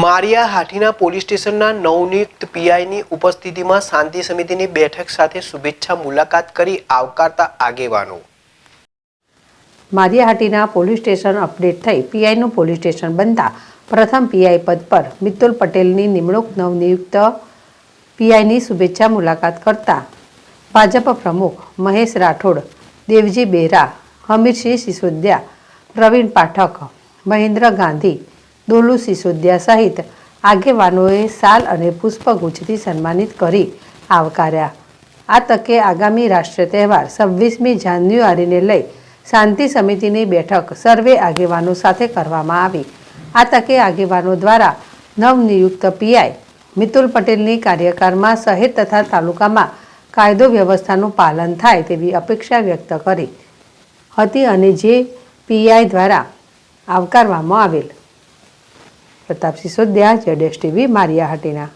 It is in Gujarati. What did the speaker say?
મારિયા હાટીના પોલીસ સ્ટેશનના નવનિયુક્ત પીઆઈની ઉપસ્થિતિમાં શાંતિ સમિતિની બેઠક સાથે શુભેચ્છા મુલાકાત કરી આવકારતા આગેવાનો। Maria Hatina police station update થઈ પીઆઈનું પોલીસ સ્ટેશન બનતા પ્રથમ પીઆઈ પદ પર મિતુલ પટેલની નિમણૂક નવનિયુક્ત પીઆઈની શુભેચ્છા મુલાકાત કરતા ભાજપ પ્રમુખ મહેશ રાઠોડ, દેવજી બેરા, હમીરસિંહ સિસોદિયા, પ્રવીણ પાઠક, મહેન્દ્ર ગાંધી, દોલુ સિસોદિયા સહિત આગેવાનોએ શાલ અને પુષ્પગુચ્છથી સન્માનિત કરી આવકાર્યા। આ તકે આગામી રાષ્ટ્રીય તહેવાર 26મી જાન્યુઆરીને લઈ શાંતિ સમિતિની બેઠક સર્વે આગેવાનો સાથે કરવામાં આવી। આ તકે આગેવાનો દ્વારા નવનિયુક્ત પીઆઈ મિતુલ પટેલની કાર્યકાળમાં શહેર તથા તાલુકામાં કાયદો વ્યવસ્થાનું પાલન થાય તેવી અપેક્ષા વ્યક્ત કરી હતી અને જે પીઆઈ દ્વારા આવકારવામાં આવેલ। પ્રતાપ સિસોદિયા, ZSTV, મારિયા હાટીના।